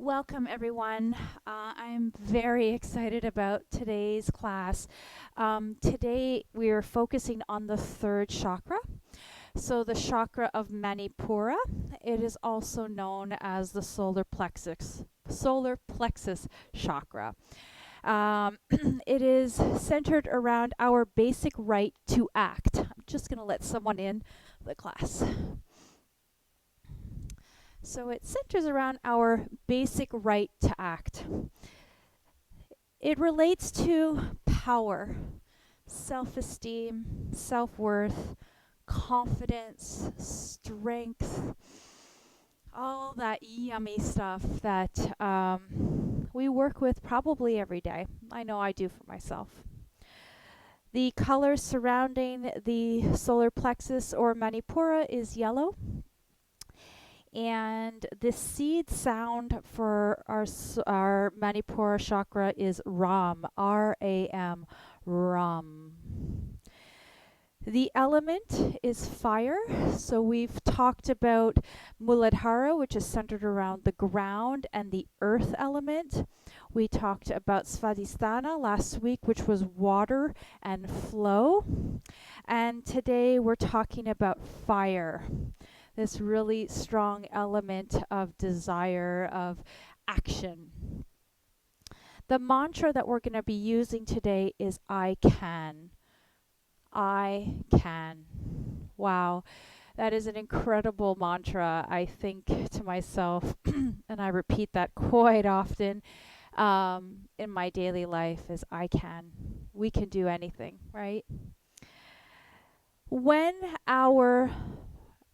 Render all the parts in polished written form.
Welcome, everyone. I'm very excited about today's class. Today, we're focusing on the third chakra. So, the chakra of Manipura. It is also known as the solar plexus chakra. It is centered around our basic right to act. I'm just going to let someone in the class. So it centers around our basic right to act. It relates to power, self-esteem, self-worth, confidence, strength, all that yummy stuff that we work with probably every day. I know I do for myself. The color surrounding the solar plexus or Manipura is yellow. And the seed sound for our Manipura chakra is Ram, R-A-M, Ram. The element is fire. So we've talked about Muladhara, which is centered around the ground and the earth element. We talked about Savasana last week, which was water and flow. And today we're talking about fire. This really strong element of desire, of action. The mantra that we're going to be using today is I can. I can. Wow, that is an incredible mantra. I think to myself, and I repeat that quite often in my daily life, is I can. We can do anything, right? When our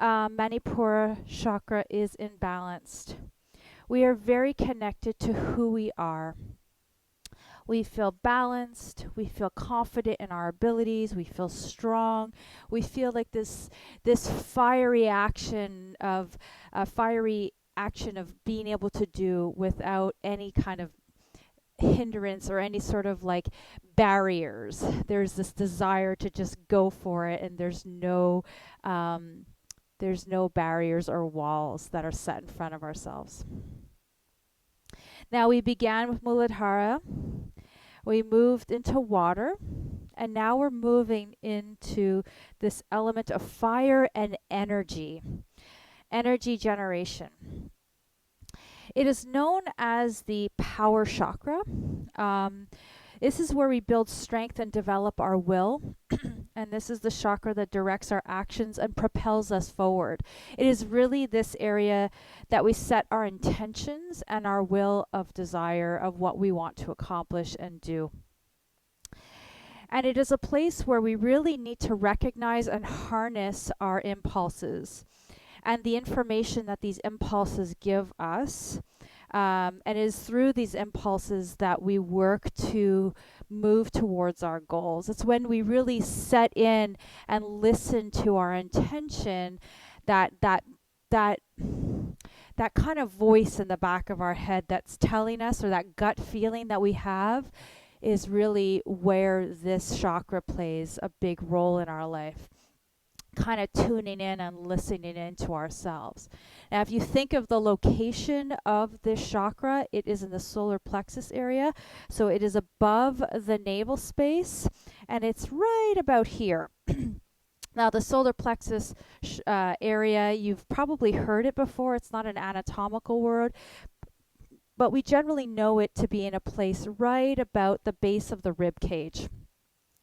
Manipura chakra is imbalanced, we are very connected to who we are. We feel balanced, we feel confident in our abilities, we feel strong, we feel like this fiery action of being able to do without any kind of hindrance or any sort of like barriers. There's this desire to just go for it, and there's no barriers or walls that are set in front of ourselves. Now we began with Muladhara. We moved into water. And now we're moving into this element of fire and energy generation. It is known as the power chakra. This is where we build strength and develop our will. And this is the chakra that directs our actions and propels us forward. It is really this area that we set our intentions and our will of desire of what we want to accomplish and do. And it is a place where we really need to recognize and harness our impulses and the information that these impulses give us. And it is through these impulses that we work to move towards our goals. It's when we really set in and listen to our intention that kind of voice in the back of our head that's telling us, or that gut feeling that we have, is really where this chakra plays a big role in our life. Kind of tuning in and listening into ourselves. Now, if you think of the location of this chakra, it is in the solar plexus area. So it is above the navel space, and it's right about here. Now, the solar plexus area, you've probably heard it before. It's not an anatomical word, but we generally know it to be in a place right about the base of the rib cage.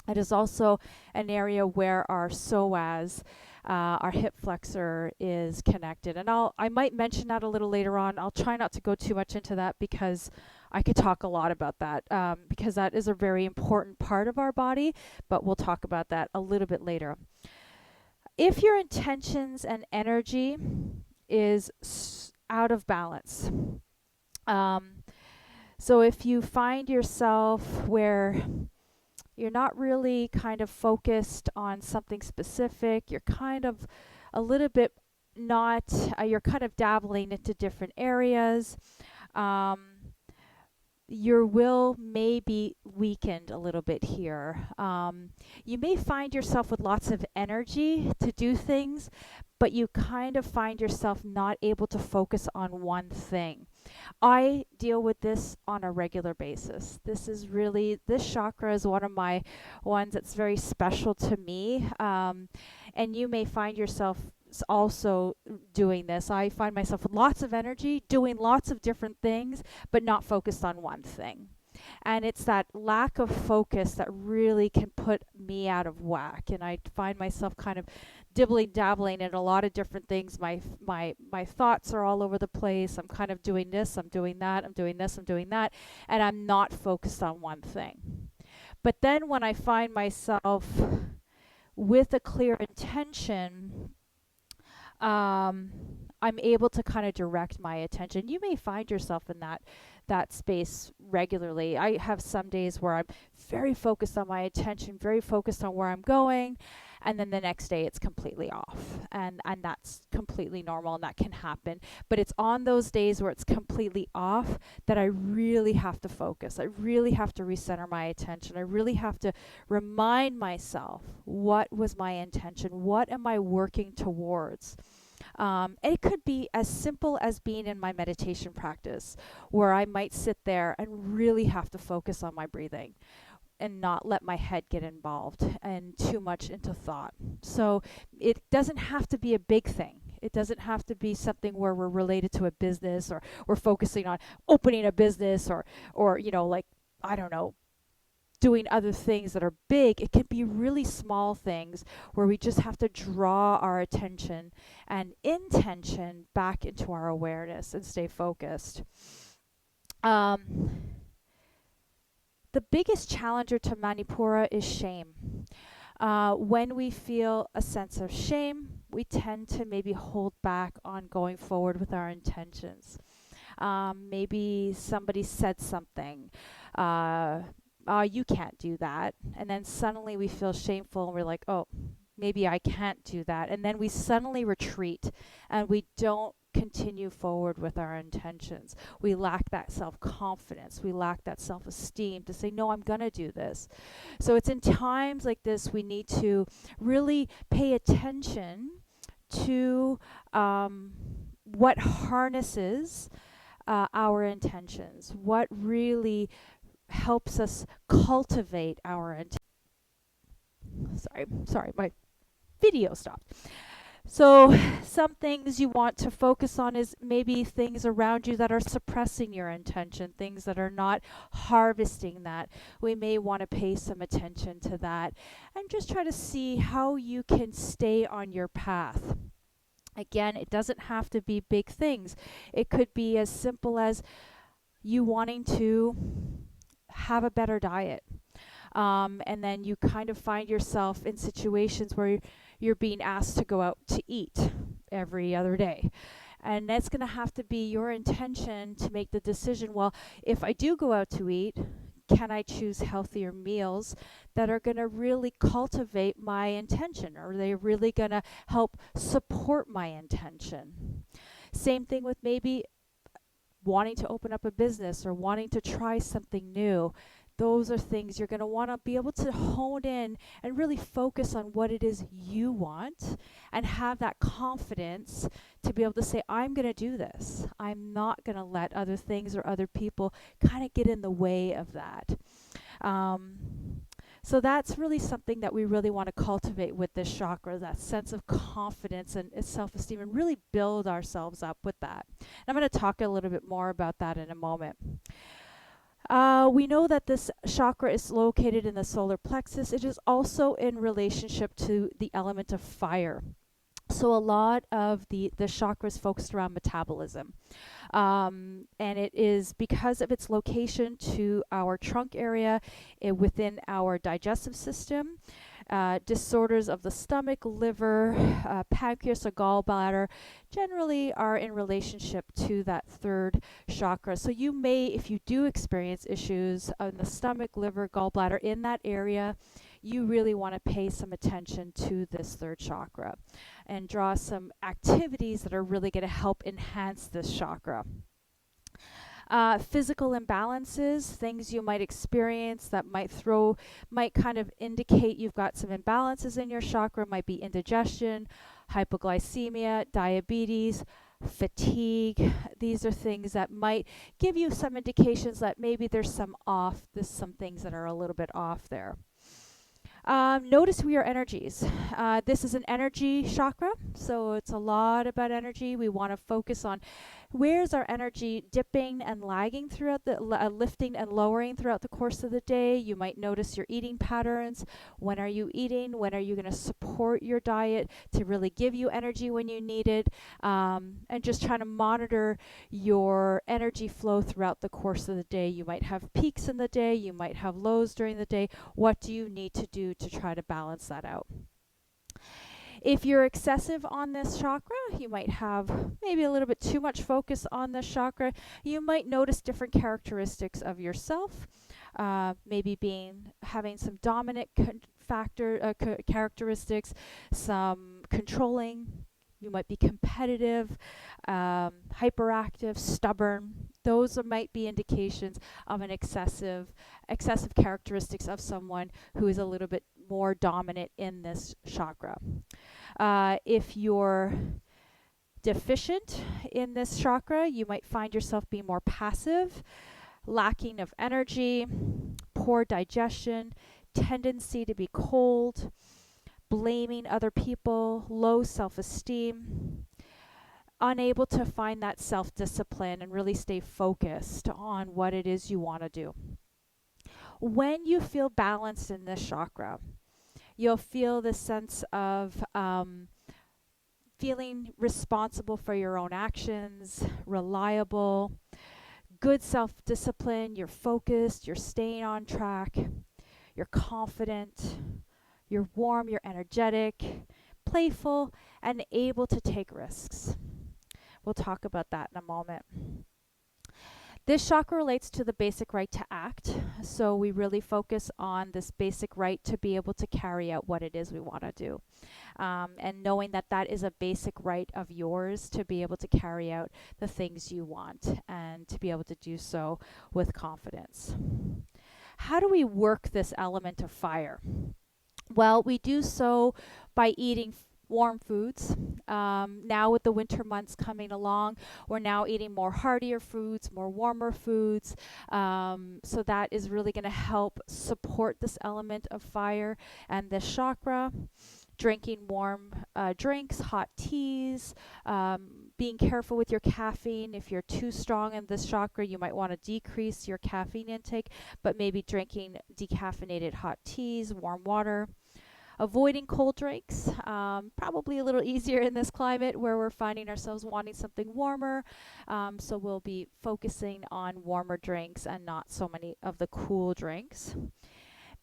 It is also an area where our psoas, our hip flexor, is connected. And I might mention that a little later on. I'll try not to go too much into that because I could talk a lot about that because that is a very important part of our body, but we'll talk about that a little bit later. If your intentions and energy is out of balance, so if you find yourself where you're not really kind of focused on something specific, you're kind of a little bit not, you're kind of dabbling into different areas, your will may be weakened a little bit here. You may find yourself with lots of energy to do things, but you kind of find yourself not able to focus on one thing. I deal with this on a regular basis. This chakra is one of my ones that's very special to me. And you may find yourself also doing this. I find myself with lots of energy, doing lots of different things, but not focused on one thing. And it's that lack of focus that really can put me out of whack. And I find myself kind of dibbling dabbling in a lot of different things. My thoughts are all over the place. I'm kind of doing this, I'm doing that, I'm doing this, I'm doing that, and I'm not focused on one thing. But then when I find myself with a clear intention, um, I'm able to kind of direct my attention. You may find yourself in that space regularly. I have some days where I'm very focused on my attention, very focused on where I'm going, and then the next day it's completely off. And that's completely normal and that can happen. But it's on those days where it's completely off that I really have to focus. I really have to recenter my attention. I really have to remind myself, what was my intention? What am I working towards? It could be as simple as being in my meditation practice, where I might sit there and really have to focus on my breathing and not let my head get involved and too much into thought. So it doesn't have to be a big thing. It doesn't have to be something where we're related to a business, or we're focusing on opening a business, or like, I don't know, doing other things that are big. It can be really small things where we just have to draw our attention and intention back into our awareness and stay focused. Um, the biggest challenger to Manipura is shame. When we feel a sense of shame, we tend to maybe hold back on going forward with our intentions. Maybe somebody said something. You can't do that. And then suddenly we feel shameful and we're like, oh, maybe I can't do that. And then we suddenly retreat and we don't continue forward with our intentions. We lack that self-confidence. We lack that self-esteem to say, no, I'm going to do this. So it's in times like this we need to really pay attention to what harnesses our intentions, what really helps us cultivate our sorry, my video stopped. So some things you want to focus on is maybe things around you that are suppressing your intention, things that are not harvesting that. We may want to pay some attention to that and just try to see how you can stay on your path. Again, it doesn't have to be big things. It could be as simple as you wanting to have a better diet. And then you kind of find yourself in situations where you're being asked to go out to eat every other day. And that's going to have to be your intention to make the decision, well, if I do go out to eat, can I choose healthier meals that are going to really cultivate my intention? Are they really going to help support my intention? Same thing with maybe wanting to open up a business or wanting to try something new. Those are things you're going to want to be able to hone in and really focus on what it is you want and have that confidence to be able to say, I'm going to do this. I'm not going to let other things or other people kind of get in the way of that. So that's really something that we really want to cultivate with this chakra, that sense of confidence and self-esteem, and really build ourselves up with that. And I'm going to talk a little bit more about that in a moment. We know that this chakra is located in the solar plexus. It is also in relationship to the element of fire. So a lot of the chakra is focused around metabolism. And it is because of its location to our trunk area within our digestive system. Disorders of the stomach, liver, pancreas, or gallbladder generally are in relationship to that third chakra. So you may, if you do experience issues on the stomach, liver, gallbladder in that area, you really want to pay some attention to this third chakra and draw some activities that are really going to help enhance this chakra. Physical imbalances, things you might experience that might kind of indicate you've got some imbalances in your chakra, might be indigestion, hypoglycemia, diabetes, fatigue. These are things that might give you some indications that maybe there's some things that are a little bit off there. Notice your energies. This is an energy chakra, so it's a lot about energy. We want to focus on where's our energy dipping and lagging throughout lifting and lowering throughout the course of the day. You might notice your eating patterns. When are you eating? When are you going to support your diet to really give you energy when you need it? And just trying to monitor your energy flow throughout the course of the day. You might have peaks in the day. You might have lows during the day. What do you need to do to try to balance that out? If you're excessive on this chakra, you might have maybe a little bit too much focus on this chakra. You might notice different characteristics of yourself, maybe having some dominant characteristics, some controlling. You might be competitive, hyperactive, stubborn. Those might be indications of an excessive characteristics of someone who is a little bit more dominant in this chakra. If you're deficient in this chakra, you might find yourself being more passive, lacking of energy, poor digestion, tendency to be cold, blaming other people, low self-esteem, unable to find that self-discipline and really stay focused on what it is you want to do. When you feel balanced in this chakra, you'll feel this sense of feeling responsible for your own actions, reliable, good self-discipline, you're focused, you're staying on track, you're confident, you're warm, you're energetic, playful, and able to take risks. We'll talk about that in a moment. This chakra relates to the basic right to act. So we really focus on this basic right to be able to carry out what it is we want to do. And knowing that that is a basic right of yours to be able to carry out the things you want and to be able to do so with confidence. How do we work this element of fire? Well, we do so by eating warm foods. Now with the winter months coming along, we're now eating more heartier foods, more warmer foods. So that is really going to help support this element of fire and this chakra. Drinking warm drinks, hot teas, being careful with your caffeine. If you're too strong in this chakra, you might want to decrease your caffeine intake, but maybe drinking decaffeinated hot teas, warm water. Avoiding cold drinks, probably a little easier in this climate where we're finding ourselves wanting something warmer. So we'll be focusing on warmer drinks and not so many of the cool drinks.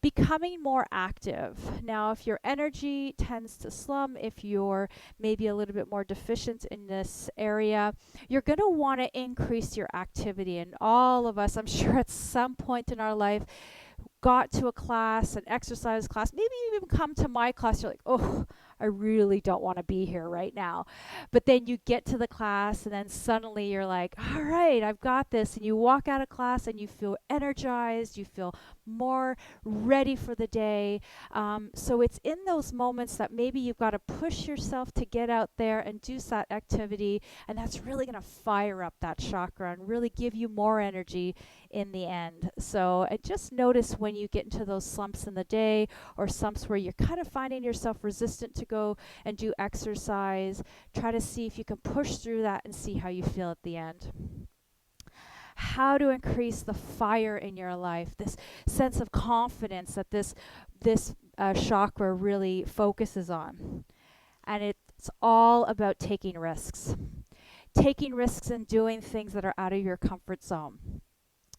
Becoming more active. Now, if your energy tends to slump, if you're maybe a little bit more deficient in this area, you're going to want to increase your activity. And all of us, I'm sure at some point in our life, got to a class, an exercise class, maybe you even come to my class, you're like, oh, I really don't want to be here right now. But then you get to the class and then suddenly you're like, all right, I've got this. And you walk out of class and you feel energized, you feel more ready for the day. So it's in those moments that maybe you've got to push yourself to get out there and do that activity. And that's really going to fire up that chakra and really give you more energy in the end. So just notice when you get into those slumps in the day or slumps where you're kind of finding yourself resistant to go and do exercise. Try to see if you can push through that and see how you feel at the end. How to increase the fire in your life, this sense of confidence that this chakra really focuses on. And it's all about taking risks. Taking risks and doing things that are out of your comfort zone.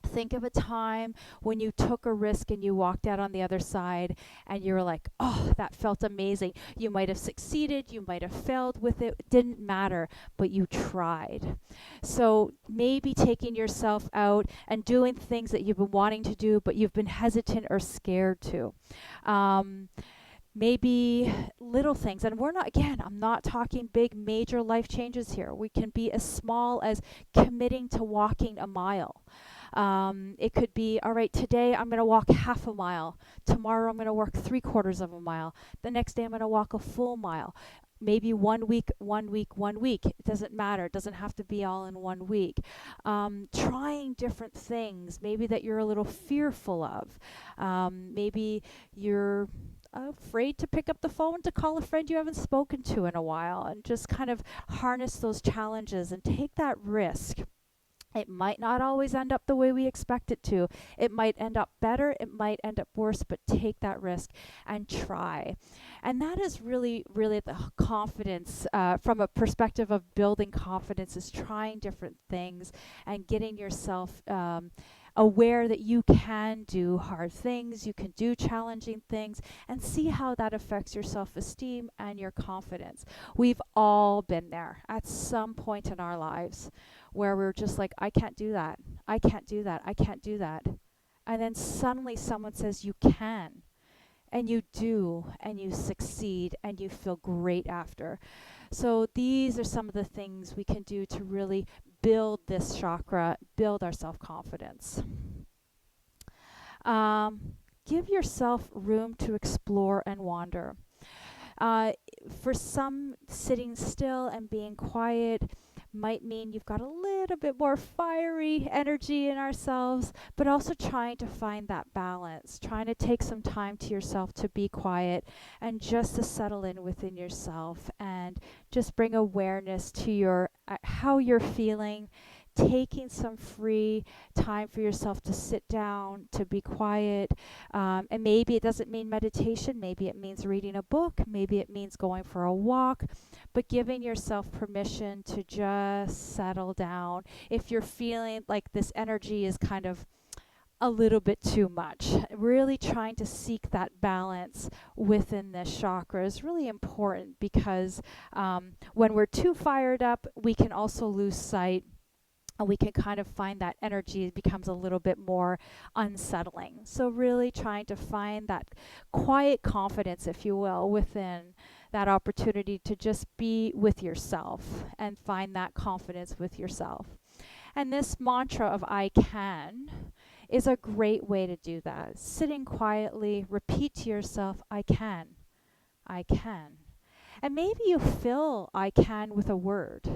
Think of a time when you took a risk and you walked out on the other side and you were like, oh, that felt amazing. You might have succeeded, you might have failed with it. It didn't matter, but you tried. So maybe taking yourself out and doing things that you've been wanting to do, but you've been hesitant or scared to. Maybe little things. And I'm not talking big, major life changes here. We can be as small as committing to walking a mile. It could be, all right, today I'm going to walk half a mile. Tomorrow I'm going to walk 3/4 of a mile. The next day I'm going to walk a full mile. Maybe 1 week, 1 week, 1 week. It doesn't matter. It doesn't have to be all in 1 week. Trying different things, maybe that you're a little fearful of. Maybe you're afraid to pick up the phone to call a friend you haven't spoken to in a while, and just kind of harness those challenges and take that risk. It might not always end up the way we expect it to. It might end up better, it might end up worse, but take that risk and try. And that is really, really the confidence, from a perspective of building confidence, is trying different things and getting yourself aware that you can do hard things, you can do challenging things, and see how that affects your self-esteem and your confidence. We've all been there at some point in our lives where we're just like, I can't do that. I can't do that. I can't do that. And then suddenly someone says you can. And you do, and you succeed, and you feel great after. So these are some of the things we can do to really build this chakra, build our self-confidence. Give yourself room to explore and wander. For some, sitting still and being quiet might mean you've got a little bit more fiery energy in ourselves, but also trying to find that balance, trying to take some time to yourself to be quiet and just to settle in within yourself and just bring awareness to your how you're feeling, taking some free time for yourself to sit down, to be quiet. And maybe it doesn't mean meditation, maybe it means reading a book, maybe it means going for a walk, but giving yourself permission to just settle down. If you're feeling like this energy is kind of a little bit too much, really trying to seek that balance within this chakra is really important, because when we're too fired up, we can also lose sight, and we can kind of find that energy becomes a little bit more unsettling. So really trying to find that quiet confidence, if you will, within that opportunity to just be with yourself and find that confidence with yourself. And this mantra of I can is a great way to do that. Sitting quietly, repeat to yourself, I can, I can. And maybe you fill I can with a word.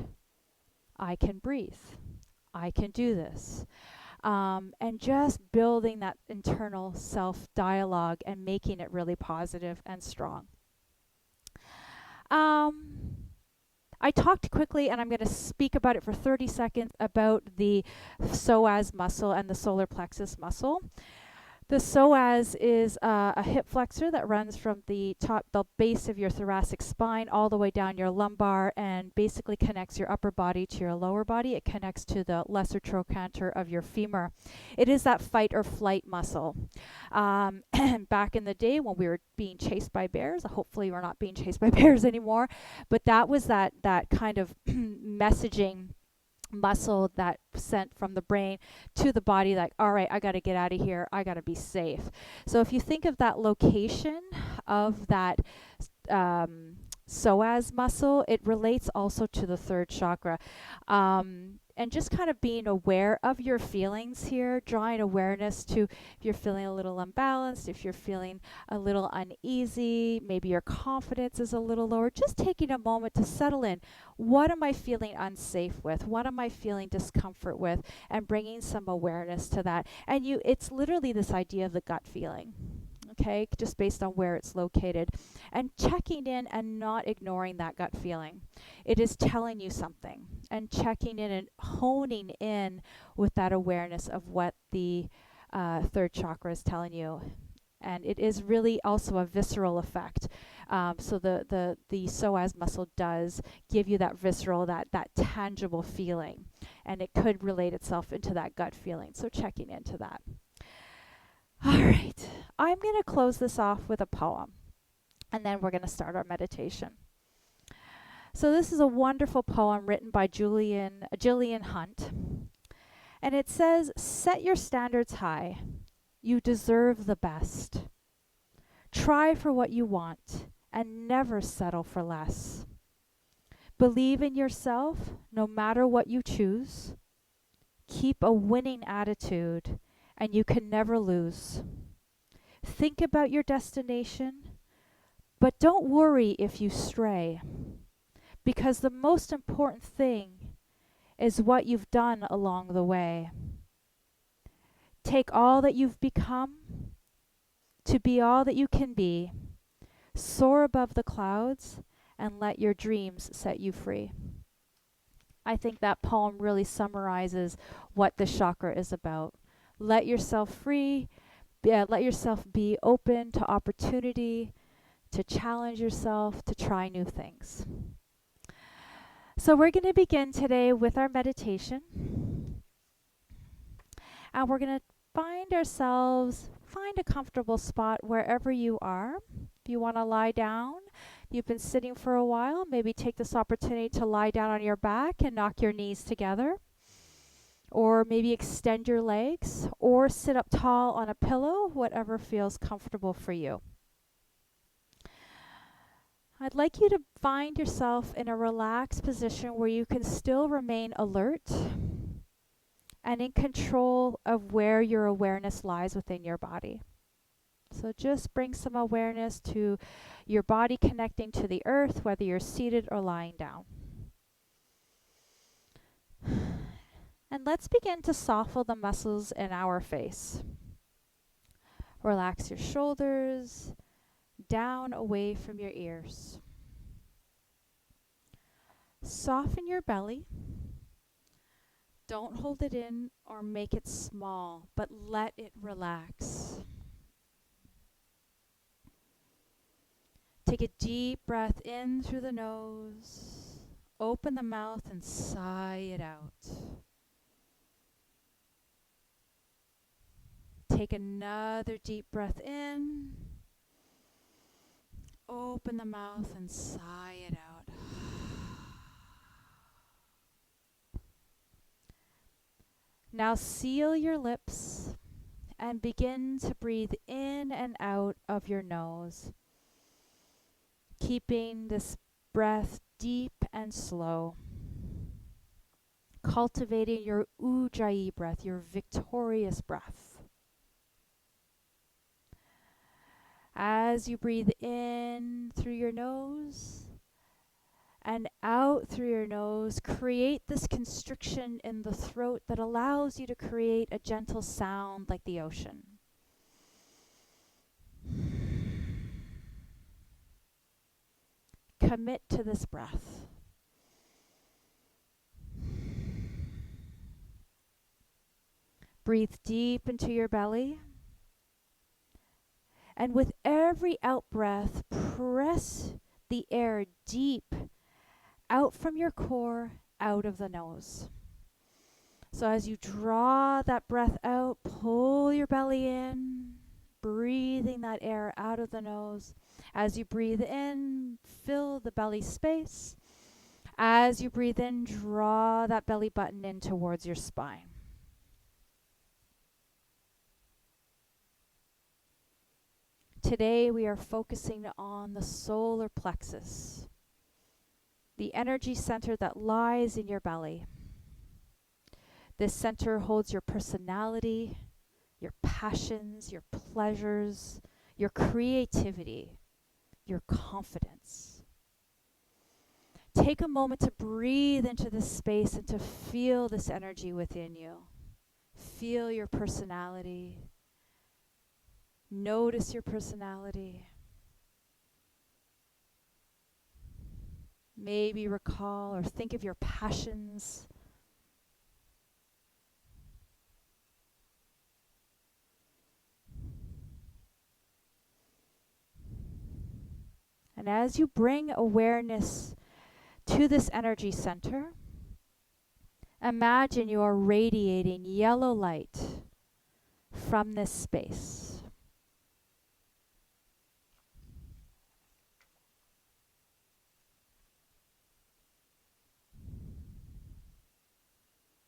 I can breathe. I can do this. And just building that internal self-dialogue and making it really positive and strong. I talked quickly, and I'm going to speak about it for 30 seconds, about the psoas muscle and the solar plexus muscle. The psoas is a hip flexor that runs from the base of your thoracic spine all the way down your lumbar, and basically connects your upper body to your lower body. It connects to the lesser trochanter of your femur. It is that fight or flight muscle. Back in the day when we were being chased by bears, hopefully we're not being chased by bears anymore, but that was that kind of messaging muscle that sent from the brain to the body, like, all right, I got to get out of here, I got to be safe. So if you think of that location of that psoas muscle, it relates also to the third chakra. And just kind of being aware of your feelings here, drawing awareness to if you're feeling a little unbalanced, if you're feeling a little uneasy, maybe your confidence is a little lower, just taking a moment to settle in. What am I feeling unsafe with? What am I feeling discomfort with? And bringing some awareness to that. And it's literally this idea of the gut feeling. Okay, just based on where it's located, and checking in and not ignoring that gut feeling. It is telling you something, and checking in and honing in with that awareness of what the third chakra is telling you. And it is really also a visceral effect. So the psoas muscle does give you that visceral, that tangible feeling, and it could relate itself into that gut feeling. So checking into that. All right, I'm going to close this off with a poem, and then we're going to start our meditation. So this is a wonderful poem written by Gillian Hunt, and it says, "Set your standards high. You deserve the best. Try for what you want and never settle for less. Believe in yourself no matter what you choose. Keep a winning attitude, and you can never lose. Think about your destination, but don't worry if you stray. Because the most important thing is what you've done along the way. Take all that you've become to be all that you can be. Soar above the clouds and let your dreams set you free. I think that poem really summarizes what this chakra is about. Let yourself free. Let yourself be open to opportunity, to challenge yourself, to try new things. So we're going to begin today with our meditation. And we're going to find a comfortable spot wherever you are. If you want to lie down, you've been sitting for a while, maybe take this opportunity to lie down on your back and knock your knees together. Or maybe extend your legs, or sit up tall on a pillow, whatever feels comfortable for you. I'd like you to find yourself in a relaxed position where you can still remain alert and in control of where your awareness lies within your body. So just bring some awareness to your body connecting to the earth, whether you're seated or lying down. And let's begin to soften the muscles in our face. Relax your shoulders down away from your ears. Soften your belly. Don't hold it in or make it small, but let it relax. Take a deep breath in through the nose. Open the mouth and sigh it out. Take another deep breath in. Open the mouth and sigh it out. Now seal your lips and begin to breathe in and out of your nose, keeping this breath deep and slow, cultivating your Ujjayi breath, your victorious breath. As you breathe in through your nose and out through your nose, create this constriction in the throat that allows you to create a gentle sound like the ocean. Commit to this breath. Breathe deep into your belly. And with every out-breath, press the air deep out from your core, out of the nose. So as you draw that breath out, pull your belly in, breathing that air out of the nose. As you breathe in, fill the belly space. As you breathe in, draw that belly button in towards your spine. Today we are focusing on the solar plexus, the energy center that lies in your belly. This center holds your personality, your passions, your pleasures, your creativity, your confidence. Take a moment to breathe into this space and to feel this energy within you. Feel your personality. Notice your personality. Maybe recall or think of your passions. And as you bring awareness to this energy center, imagine you are radiating yellow light from this space.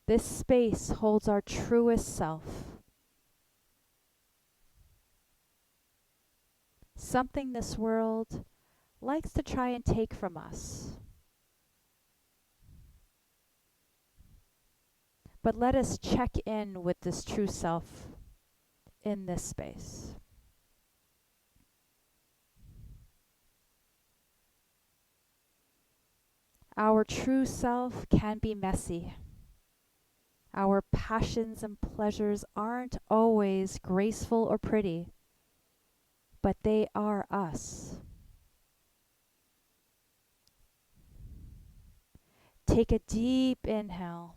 This space holds our truest self. Something this world likes to try and take from us. But let us check in with this true self in this space. Our true self can be messy. Our passions and pleasures aren't always graceful or pretty, but they are us. Take a deep inhale.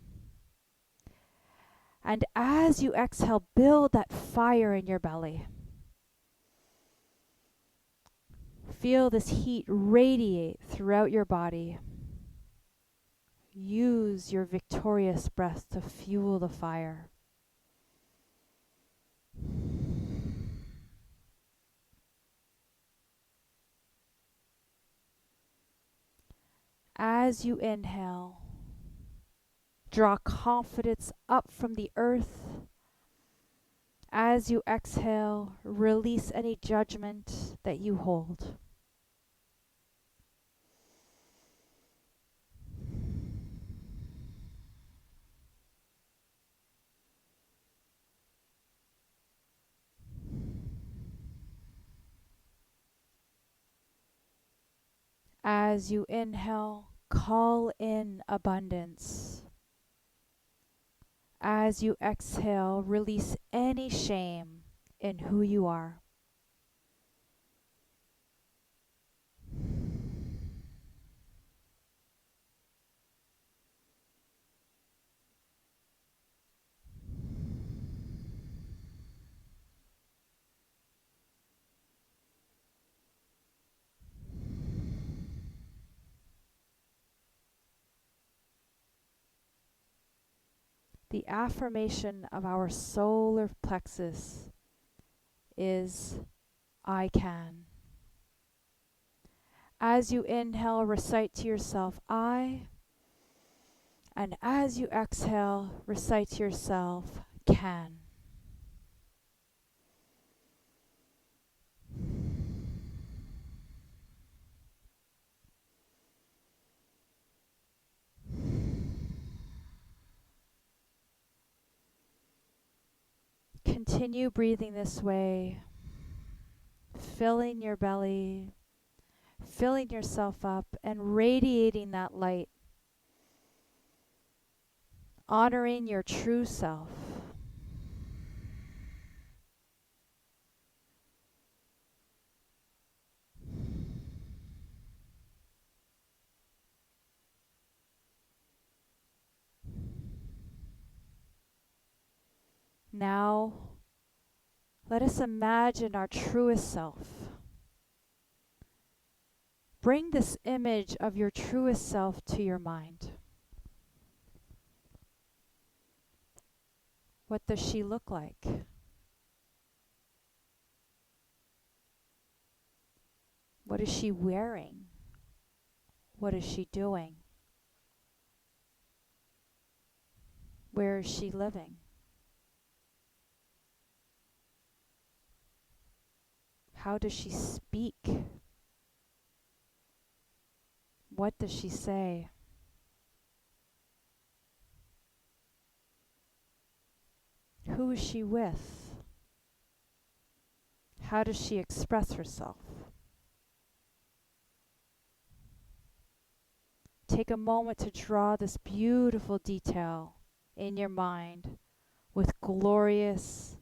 And as you exhale, build that fire in your belly. Feel this heat radiate throughout your body. Use your victorious breath to fuel the fire. As you inhale, draw confidence up from the earth. As you exhale, release any judgment that you hold. As you inhale, call in abundance. As you exhale, release any shame in who you are. The affirmation of our solar plexus is I can. As you inhale, recite to yourself I, and as you exhale, recite to yourself can. Continue breathing this way, filling your belly, filling yourself up, and radiating that light, honoring your true self. Now, let us imagine our truest self. Bring this image of your truest self to your mind. What does she look like? What is she wearing? What is she doing? Where is she living? How does she speak? What does she say? Who is she with? How does she express herself? Take a moment to draw this beautiful detail in your mind with glorious,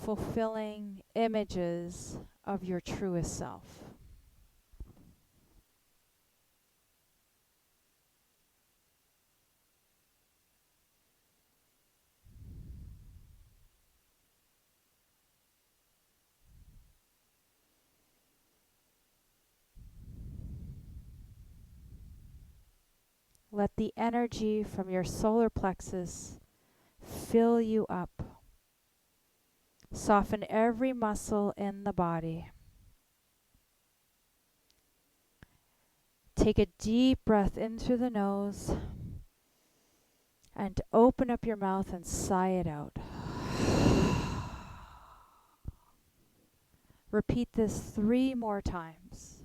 fulfilling images of your truest self. Let the energy from your solar plexus fill you up. Soften every muscle in the body. Take a deep breath in through the nose and open up your mouth and sigh it out. Repeat this 3 more times.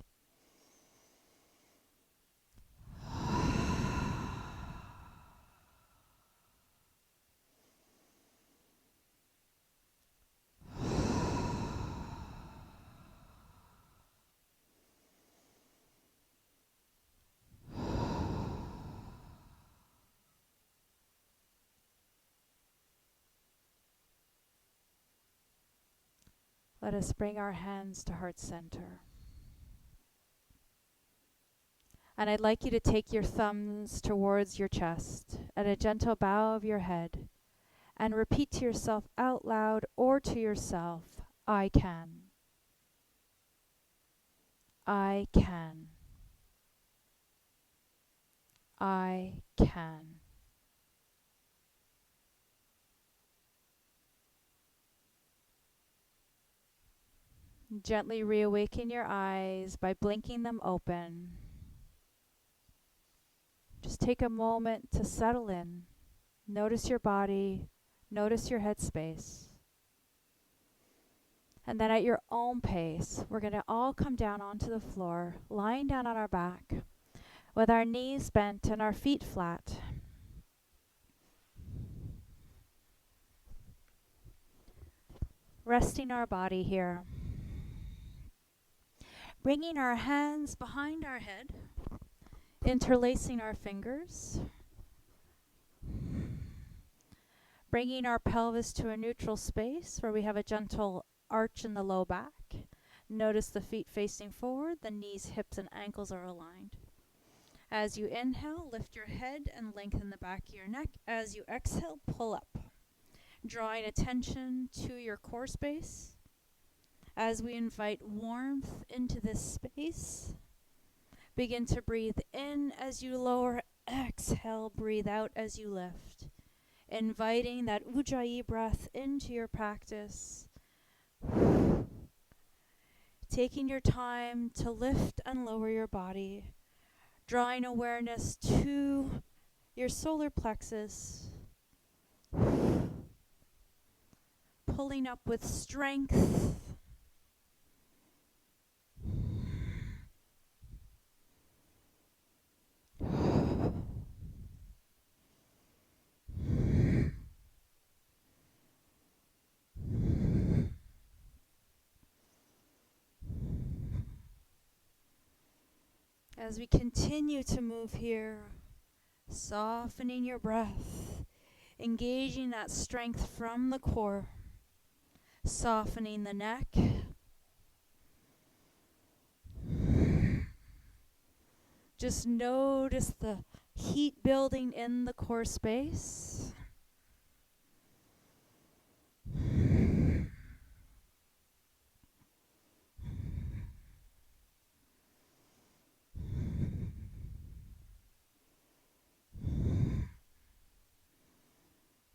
Let us bring our hands to heart center. And I'd like you to take your thumbs towards your chest and a gentle bow of your head and repeat to yourself out loud or to yourself, I can. I can. I can. Gently reawaken your eyes by blinking them open. Just take a moment to settle in. Notice your body. Notice your headspace. And then at your own pace, we're going to all come down onto the floor, lying down on our back, with our knees bent and our feet flat. Resting our body here. Bringing our hands behind our head, interlacing our fingers. Bringing our pelvis to a neutral space where we have a gentle arch in the low back. Notice the feet facing forward, the knees, hips, and ankles are aligned. As you inhale, lift your head and lengthen the back of your neck. As you exhale, pull up, drawing attention to your core space. As we invite warmth into this space, begin to breathe in as you lower, exhale, breathe out as you lift. Inviting that Ujjayi breath into your practice. Taking your time to lift and lower your body. Drawing awareness to your solar plexus. Pulling up with strength. As we continue to move here, softening your breath, engaging that strength from the core, softening the neck, just notice the heat building in the core space.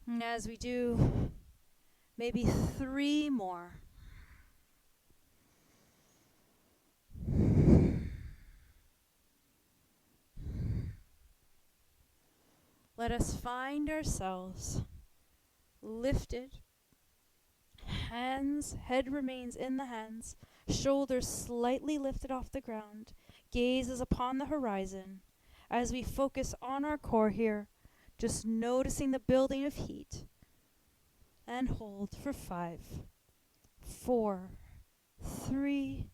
And as we do maybe 3 more. Let us find ourselves lifted, hands, head remains in the hands, shoulders slightly lifted off the ground, gaze is upon the horizon. As we focus on our core here, just noticing the building of heat. And hold for 5, 4, 3,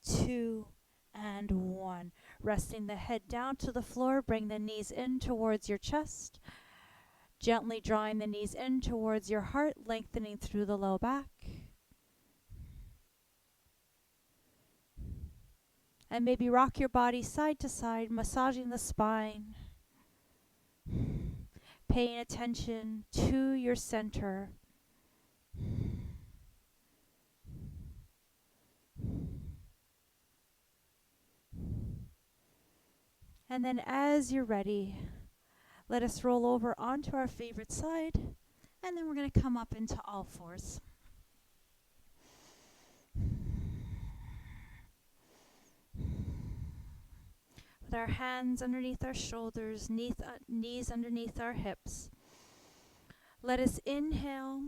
2, and 1. Resting the head down to the floor, bring the knees in towards your chest. Gently drawing the knees in towards your heart, lengthening through the low back. And maybe rock your body side to side, massaging the spine. Paying attention to your center. And then as you're ready, let us roll over onto our favorite side, and then we're going to come up into all fours. With our hands underneath our shoulders, knees underneath our hips. Let us inhale,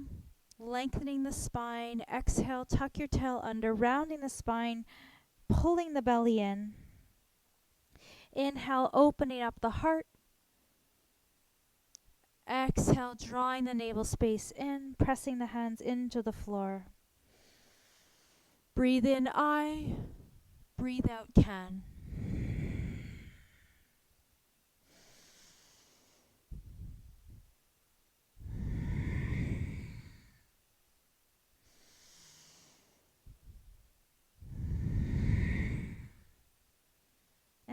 lengthening the spine. Exhale, tuck your tail under, rounding the spine, pulling the belly in. Inhale, opening up the heart. Exhale, drawing the navel space in, pressing the hands into the floor. Breathe in, I. Breathe out, can.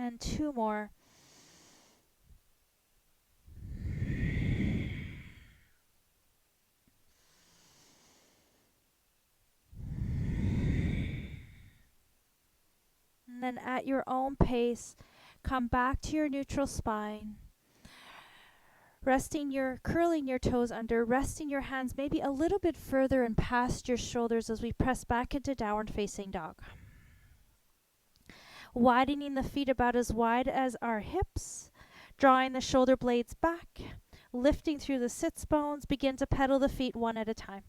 And 2 more. And then at your own pace, come back to your neutral spine. Curling your toes under, resting your hands maybe a little bit further and past your shoulders as we press back into downward facing dog. Widening the feet about as wide as our hips, drawing the shoulder blades back, lifting through the sits bones, begin to pedal the feet one at a time.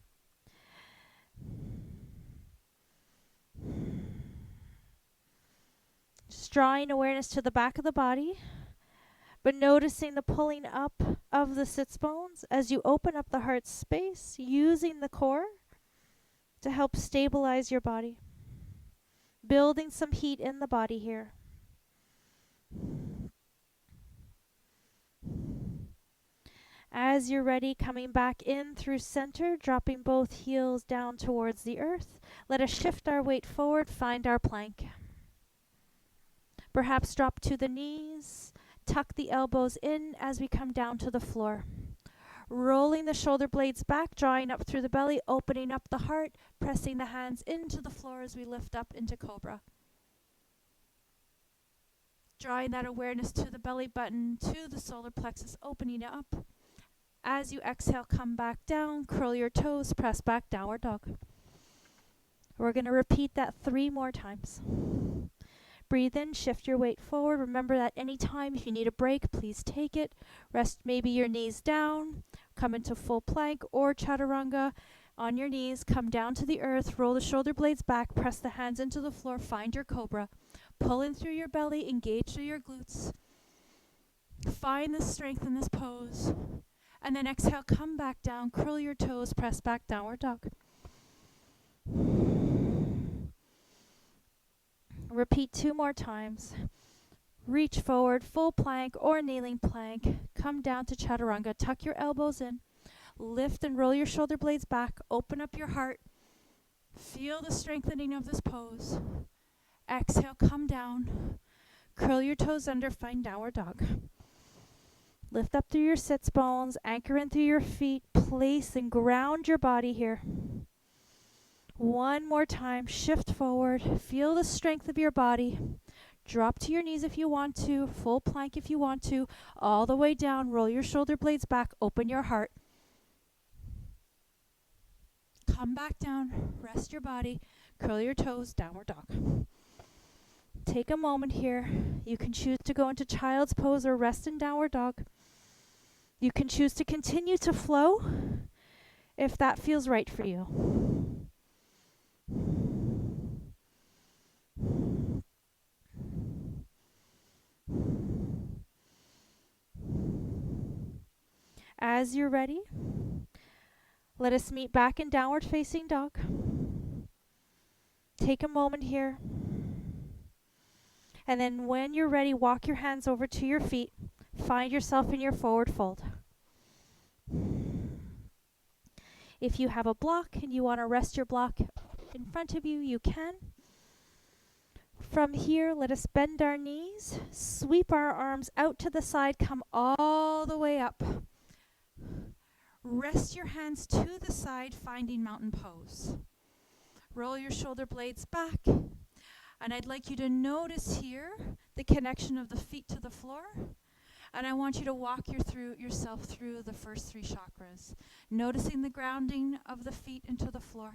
Just drawing awareness to the back of the body, but noticing the pulling up of the sits bones as you open up the heart space, using the core to help stabilize your body. Building some heat in the body here. As you're ready, coming back in through center, dropping both heels down towards the earth. Let us shift our weight forward, find our plank. Perhaps drop to the knees, tuck the elbows in as we come down to the floor. Rolling the shoulder blades back, drawing up through the belly, opening up the heart, pressing the hands into the floor as we lift up into cobra. Drawing that awareness to the belly button, to the solar plexus, opening it up. As you exhale, come back down, curl your toes, press back, downward dog. We're going to repeat that 3 more times. Breathe in, shift your weight forward. Remember that anytime if you need a break, please take it. Rest maybe your knees down, come into full plank or chaturanga. On your knees, come down to the earth, roll the shoulder blades back, press the hands into the floor, find your cobra. Pull in through your belly, engage through your glutes. Find the strength in this pose. And then exhale, come back down, curl your toes, press back, downward dog. Repeat 2 more times. Reach forward, full plank or kneeling plank. Come down to chaturanga, tuck your elbows in. Lift and roll your shoulder blades back, open up your heart. Feel the strengthening of this pose. Exhale, come down. Curl your toes under, find downward dog. Lift up through your sits bones, anchor in through your feet, place and ground your body here. 1 more time, shift forward, feel the strength of your body. Drop to your knees if you want to, full plank if you want to, all the way down, roll your shoulder blades back, open your heart. Come back down, rest your body, curl your toes, downward dog. Take a moment here. You can choose to go into child's pose or rest in downward dog. You can choose to continue to flow if that feels right for you. As you're ready, let us meet back in downward facing dog. Take a moment here. And then when you're ready, walk your hands over to your feet. Find yourself in your forward fold. If you have a block and you want to rest your block in front of you, you can. From here, let us bend our knees, sweep our arms out to the side, come all the way up. Rest your hands to the side, finding mountain pose. Roll your shoulder blades back. And I'd like you to notice here the connection of the feet to the floor. And I want you to walk yourself through the first 3 chakras. Noticing the grounding of the feet into the floor.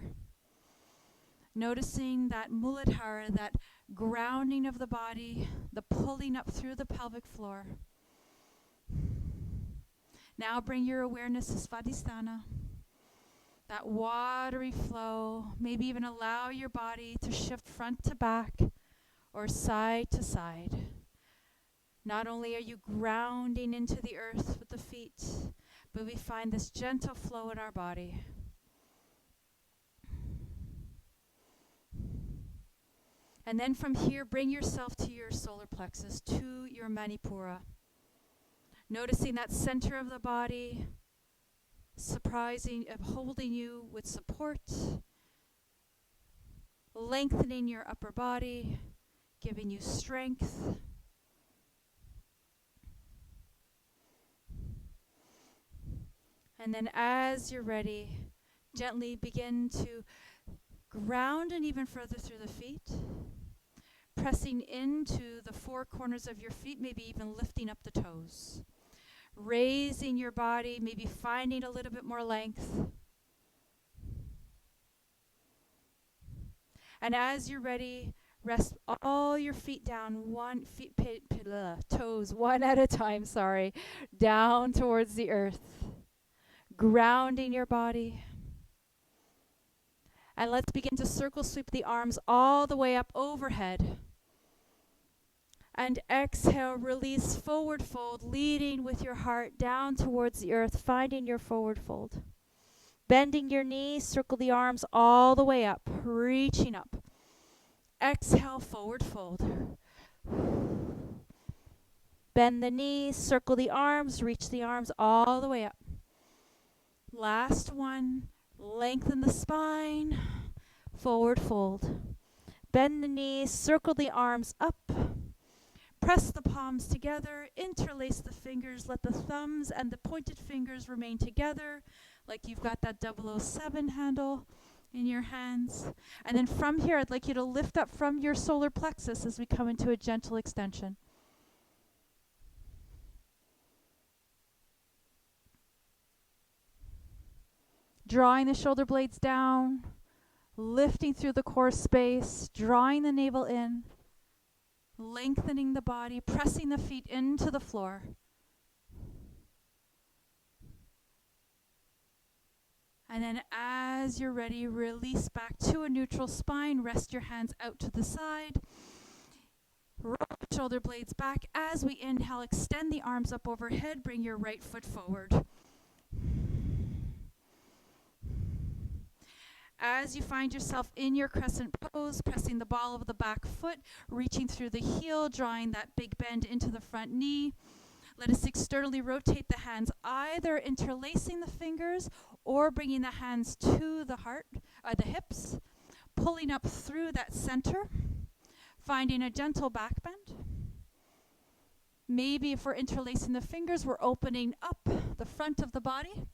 Noticing that Muladhara, that grounding of the body, the pulling up through the pelvic floor. Now bring your awareness to Svadhisthana. That watery flow. Maybe even allow your body to shift front to back or side to side. Not only are you grounding into the earth with the feet, but we find this gentle flow in our body. And then from here, bring yourself to your solar plexus, to your Manipura. Noticing that center of the body, holding you with support, lengthening your upper body, giving you strength. And then as you're ready, gently begin to ground and even further through the feet, pressing into the four corners of your feet, maybe even lifting up the toes. Raising your body, maybe finding a little bit more length. And as you're ready, rest all your feet down, toes one at a time, down towards the earth. Grounding your body. And let's begin to circle sweep the arms all the way up overhead. And exhale, release forward fold, leading with your heart down towards the earth, finding your forward fold. Bending your knees, circle the arms all the way up, reaching up. Exhale, forward fold. Bend the knees, circle the arms, reach the arms all the way up. Last one, lengthen the spine, forward fold. Bend the knees, circle the arms up. Press the palms together, interlace the fingers, let the thumbs and the pointed fingers remain together, like you've got that 007 handle in your hands. And then from here, I'd like you to lift up from your solar plexus as we come into a gentle extension. Drawing the shoulder blades down, lifting through the core space, drawing the navel in, lengthening the body, pressing the feet into the floor. And then as you're ready, release back to a neutral spine. Rest your hands out to the side. Roll the shoulder blades back. As we inhale, extend the arms up overhead. Bring your right foot forward. As you find yourself in your crescent pose, pressing the ball of the back foot, reaching through the heel, drawing that big bend into the front knee. Let us externally rotate the hands, either interlacing the fingers or bringing the hands to the heart, the hips, pulling up through that center, finding a gentle back bend. Maybe if we're interlacing the fingers, we're opening up the front of the body.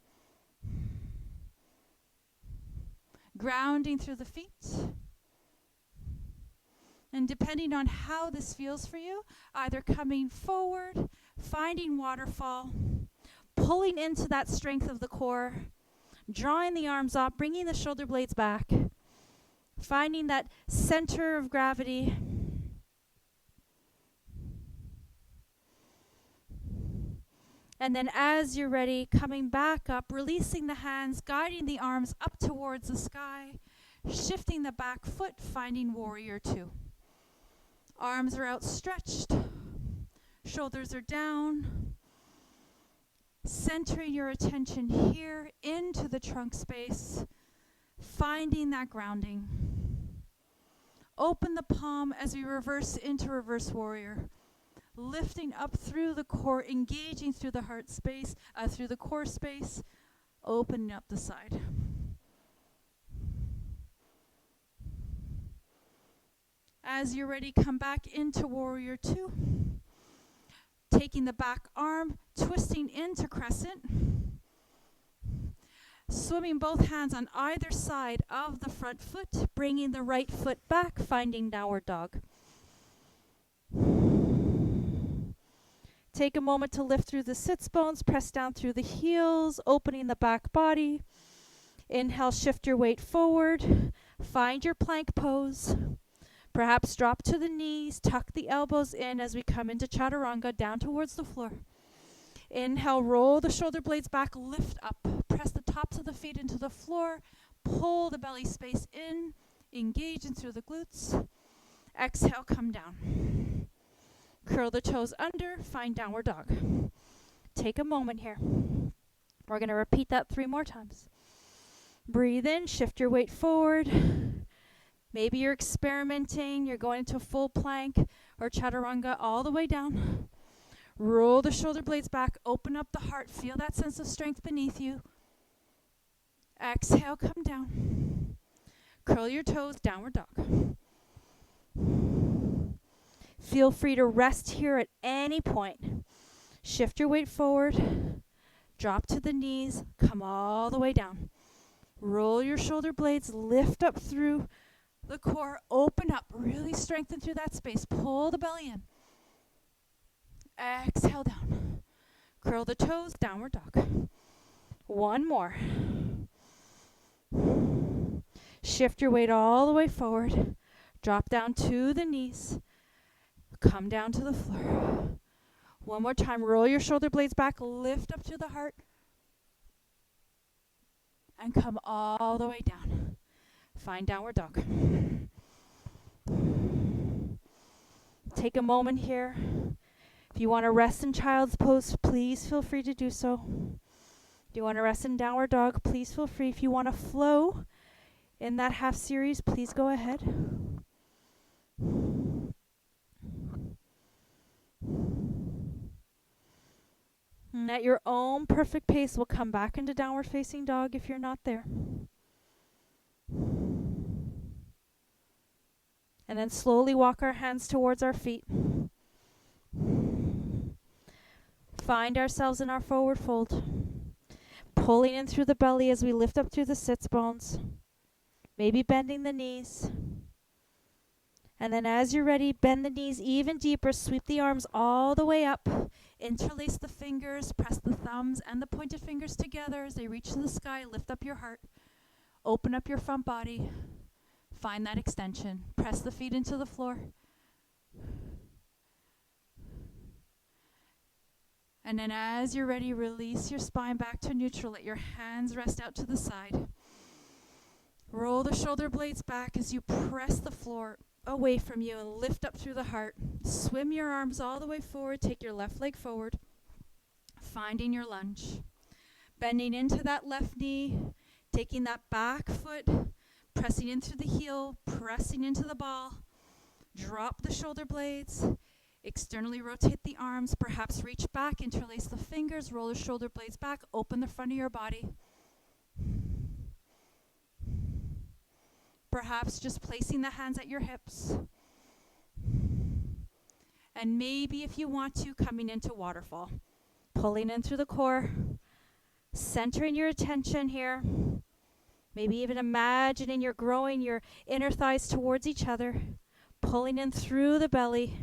Grounding through the feet. And depending on how this feels for you, either coming forward, finding waterfall, pulling into that strength of the core, drawing the arms up, bringing the shoulder blades back, finding that center of gravity. And then as you're ready, coming back up, releasing the hands, guiding the arms up towards the sky, shifting the back foot, finding warrior two. Arms are outstretched, shoulders are down, centering your attention here into the trunk space, finding that grounding. Open the palm as we reverse into reverse warrior. Lifting up through the core, engaging through the heart space, through the core space, opening up the side. As you're ready, come back into warrior two. Taking the back arm, twisting into crescent. Swimming both hands on either side of the front foot, bringing the right foot back, finding downward dog. Take a moment to lift through the sits bones, press down through the heels, opening the back body. Inhale, shift your weight forward. Find your plank pose. Perhaps drop to the knees, tuck the elbows in as we come into chaturanga, down towards the floor. Inhale, roll the shoulder blades back, lift up. Press the tops of the feet into the floor. Pull the belly space in, engage in through the glutes. Exhale, come down. Curl the toes under, find downward dog. Take a moment here. We're going to repeat that 3 more times. Breathe in, shift your weight forward. Maybe you're experimenting, you're going into full plank or chaturanga all the way down. Roll the shoulder blades back, open up the heart, feel that sense of strength beneath you. Exhale, come down. Curl your toes, downward dog. Feel free to rest here at any point. Shift your weight forward. Drop to the knees, come all the way down. Roll your shoulder blades, lift up through the core, open up, really strengthen through that space. Pull the belly in. Exhale down. Curl the toes, downward dog. One more. Shift your weight all the way forward. Drop down to the knees. Come down to the floor. One more time. Roll your shoulder blades back. Lift up to the heart. And come all the way down. Find downward dog. Take a moment here. If you want to rest in child's pose, please feel free to do so. If you want to rest in downward dog, please feel free. If you want to flow in that half series, please go ahead. And at your own perfect pace, we'll come back into downward facing dog if you're not there. And then slowly walk our hands towards our feet. Find ourselves in our forward fold. Pulling in through the belly as we lift up through the sits bones. Maybe bending the knees. And then as you're ready, bend the knees even deeper. Sweep the arms all the way up. Interlace the fingers. Press the thumbs and the pointed fingers together as they reach to the sky. Lift up your heart. Open up your front body. Find that extension. Press the feet into the floor. And then as you're ready, release your spine back to neutral. Let your hands rest out to the side. Roll the shoulder blades back as you press the floor away from you and lift up through the heart. Swim your arms all the way forward. Take your left leg forward. Finding your lunge. Bending into that left knee. Taking that back foot. Pressing in through the heel. Pressing into the ball. Drop the shoulder blades. Externally rotate the arms. Perhaps reach back. Interlace the fingers. Roll the shoulder blades back. Open the front of your body. Perhaps just placing the hands at your hips. And maybe if you want to, coming into waterfall. Pulling in through the core. Centering your attention here. Maybe even imagining you're growing your inner thighs towards each other. Pulling in through the belly.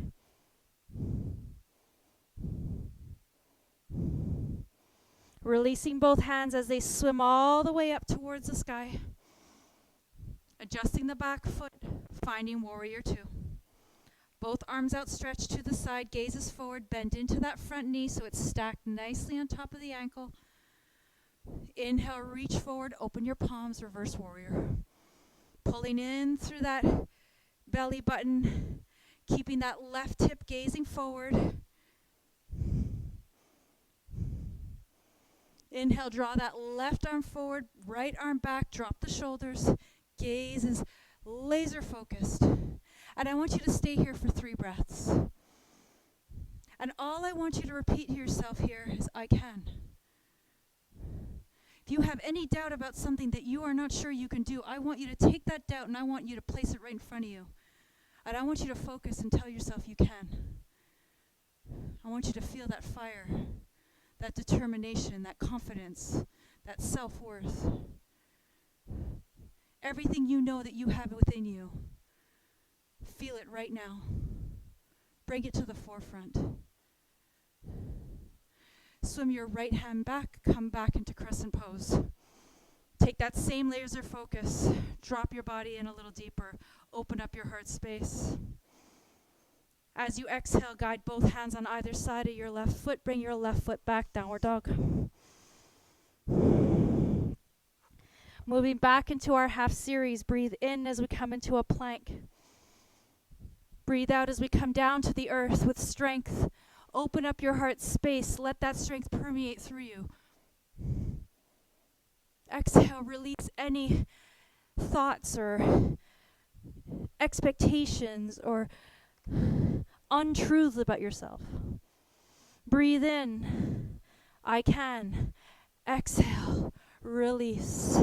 Releasing both hands as they swim all the way up towards the sky. Adjusting the back foot, finding warrior two. Both arms outstretched to the side, gazes forward, bend into that front knee so it's stacked nicely on top of the ankle. Inhale, reach forward, open your palms, reverse warrior. Pulling in through that belly button, keeping that left hip gazing forward. Inhale, draw that left arm forward, right arm back, drop the shoulders. Gaze is laser focused. And I want you to stay here for 3 breaths. And all I want you to repeat to yourself here is, I can. If you have any doubt about something that you are not sure you can do, I want you to take that doubt and I want you to place it right in front of you. And I want you to focus and tell yourself you can. I want you to feel that fire, that determination, that confidence, that self-worth. Everything you know that you have within you, feel it right now. Bring it to the forefront. Swim your right hand back, come back into Crescent Pose. Take that same laser focus, drop your body in a little deeper, open up your heart space. As you exhale, guide both hands on either side of your left foot, bring your left foot back, downward dog. Moving back into our half series, breathe in as we come into a plank. Breathe out as we come down to the earth with strength. Open up your heart space. Let that strength permeate through you. Exhale, release any thoughts or expectations or untruths about yourself. Breathe in. I can. Exhale, release.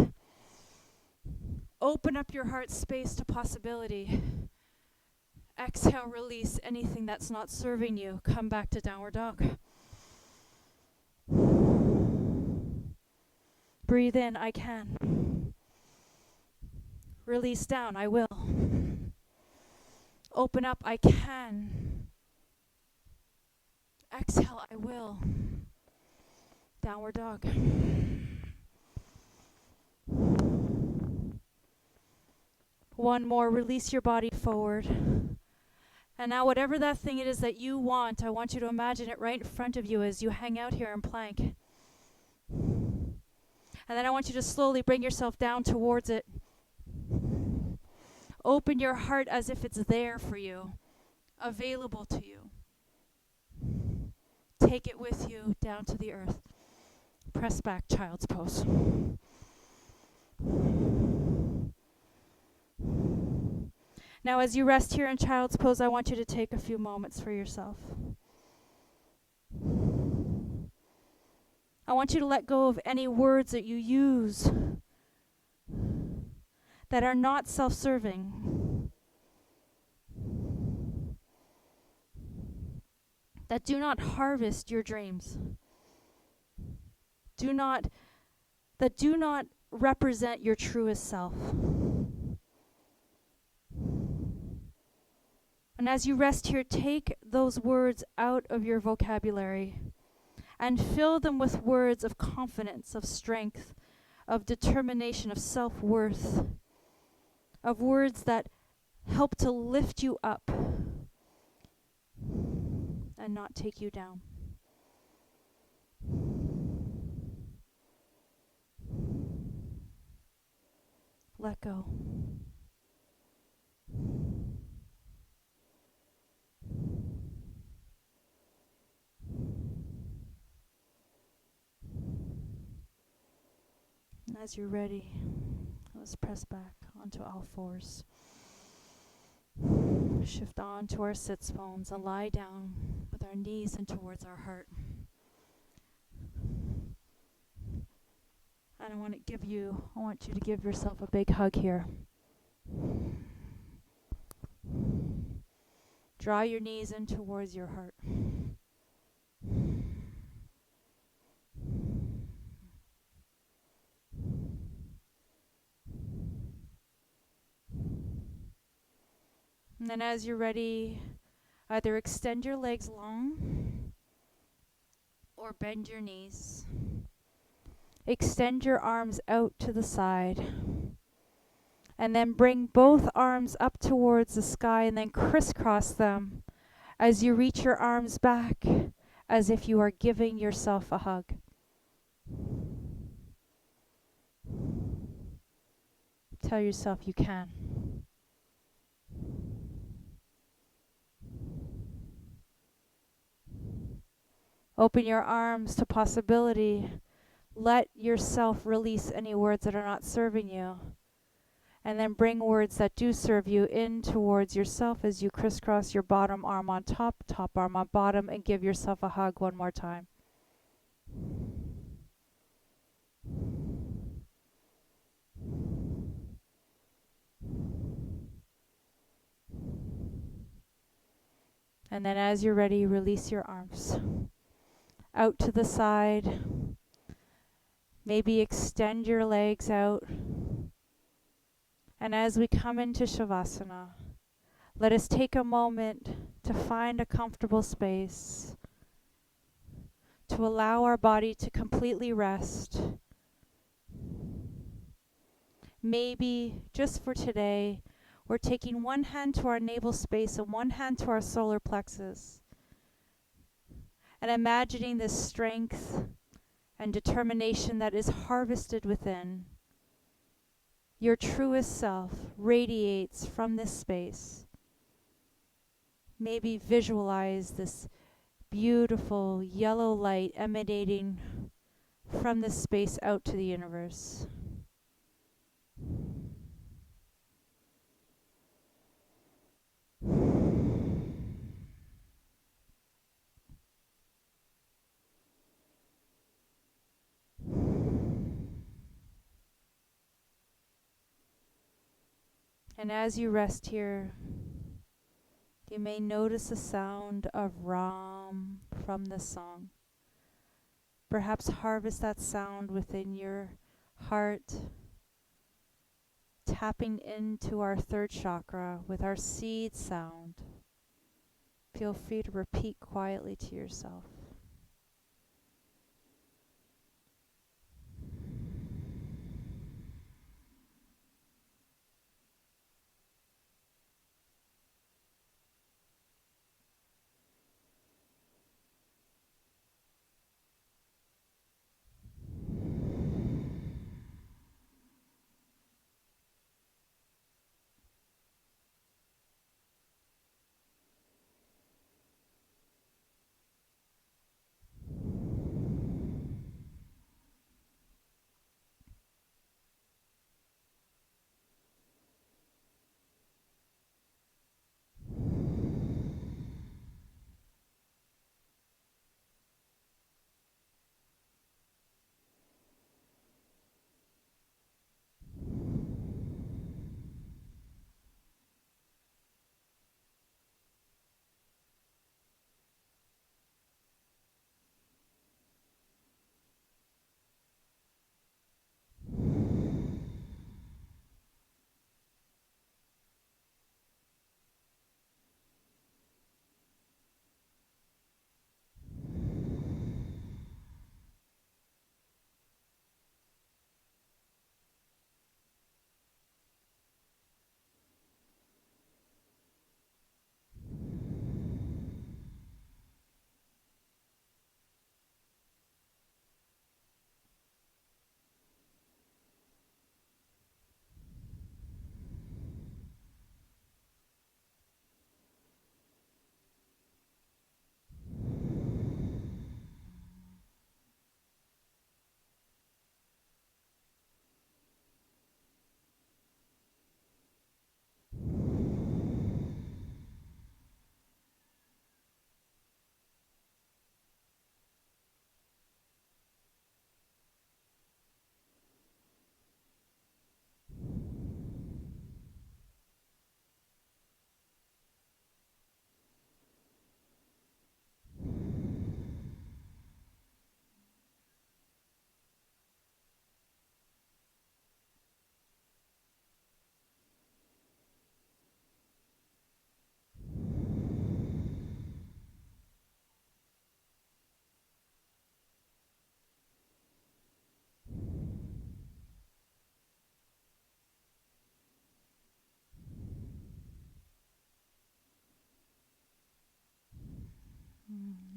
Open up your heart space to possibility. Exhale, release anything that's not serving you. Come back to downward dog. Breathe in, I can. Release down, I will. Open up, I can. Exhale, I will. Downward dog. One more, release your body forward. And now whatever that thing it is that you want, I want you to imagine it right in front of you as you hang out here in plank. And then I want you to slowly bring yourself down towards it. Open your heart as if it's there for you, available to you. Take it with you down to the earth. Press back, child's pose. Now as you rest here in child's pose, I want you to take a few moments for yourself. I want you to let go of any words that you use that are not self-serving, that do not harvest your dreams, that do not represent your truest self. And as you rest here, take those words out of your vocabulary and fill them with words of confidence, of strength, of determination, of self-worth, of words that help to lift you up and not take you down. Let go. And as you're ready, let's press back onto all fours. Shift on to our sits bones and lie down with our knees in towards our heart. And I want you to give yourself a big hug here. Draw your knees in towards your heart. And then as you're ready, either extend your legs long or bend your knees. Extend your arms out to the side. And then bring both arms up towards the sky and then crisscross them as you reach your arms back as if you are giving yourself a hug. Tell yourself you can. Open your arms to possibility. Let yourself release any words that are not serving you. And then bring words that do serve you in towards yourself as you crisscross your bottom arm on top, top arm on bottom, and give yourself a hug one more time. And then as you're ready, release your arms out to the side. Maybe extend your legs out. And as we come into Savasana, let us take a moment to find a comfortable space, to allow our body to completely rest. Maybe, just for today, we're taking one hand to our navel space and one hand to our solar plexus, and imagining this strength and determination that is harvested within. Your truest self radiates from this space. Maybe visualize this beautiful yellow light emanating from this space out to the universe. And as you rest here, you may notice a sound of Ram from the song. Perhaps harvest that sound within your heart, tapping into our third chakra with our seed sound. Feel free to repeat quietly to yourself.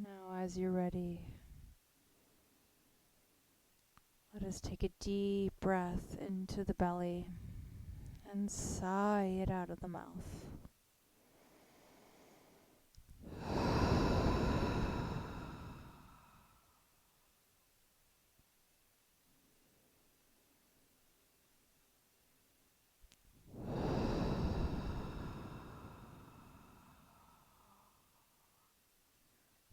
Now, as you're ready, let us take a deep breath into the belly and sigh it out of the mouth.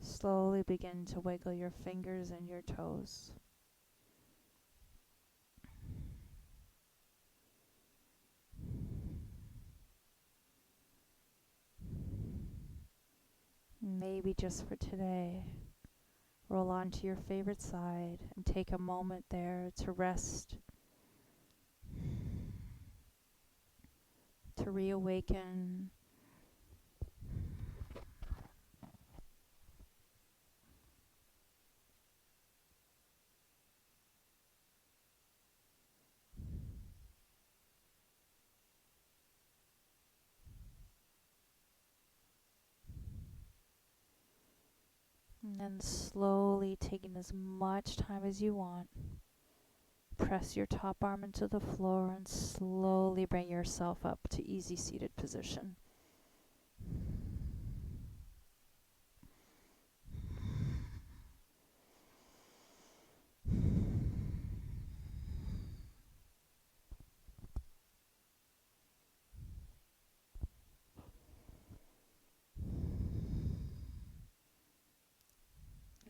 Slowly begin to wiggle your fingers and your toes. Maybe just for today, roll onto your favorite side and take a moment there to rest, to reawaken. And then slowly, taking as much time as you want, press your top arm into the floor and slowly bring yourself up to easy seated position.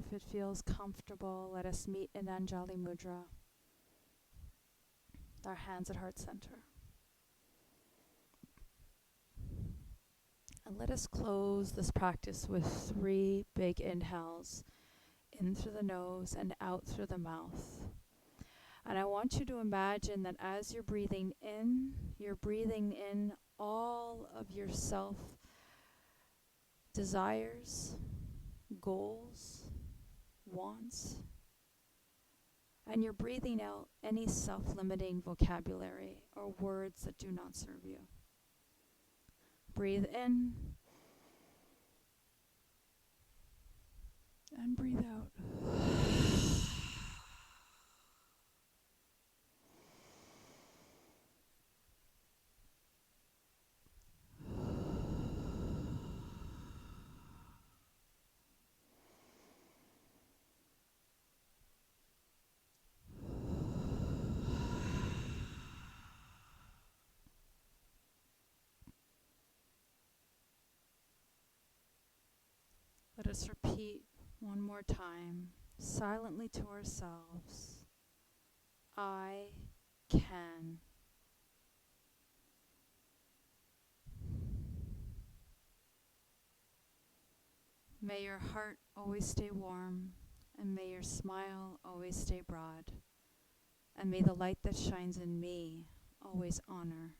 If it feels comfortable, let us meet in Anjali Mudra, our hands at heart center. And let us close this practice with 3 big inhales, in through the nose and out through the mouth. And I want you to imagine that as you're breathing in all of your self desires, goals, wants, and you're breathing out any self-limiting vocabulary or words that do not serve you. Breathe in and breathe out. Let us repeat one more time, silently to ourselves. I can. May your heart always stay warm, and may your smile always stay broad, and may the light that shines in me always honor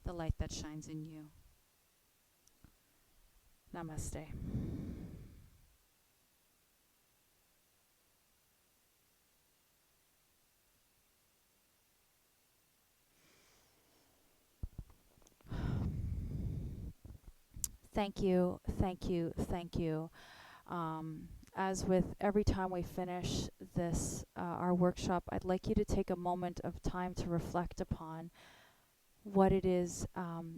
the light that shines in you. Namaste. Thank you, thank you, thank you. As with every time we finish this, our workshop, I'd like you to take a moment of time to reflect upon what it is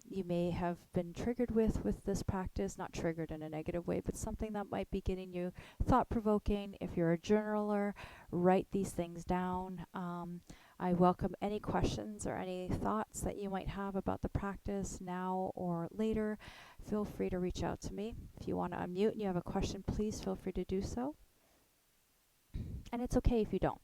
you may have been triggered with this practice, not triggered in a negative way, but something that might be getting you thought-provoking. If you're a journaler, write these things down. I welcome any questions or any thoughts that you might have about the practice now or later. Feel free to reach out to me. If you want to unmute and you have a question, please feel free to do so. And it's okay if you don't.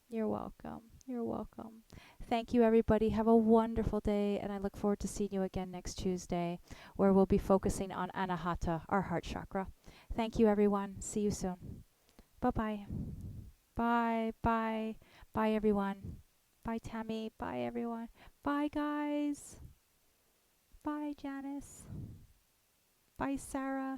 You're welcome. You're welcome. Thank you, everybody. Have a wonderful day, and I look forward to seeing you again next Tuesday, where we'll be focusing on Anahata, our heart chakra. Thank you, everyone. See you soon. Bye-bye. Bye. Bye. Bye, everyone. Bye, Tammy. Bye, everyone. Bye, guys. Bye, Janice. Bye, Sarah.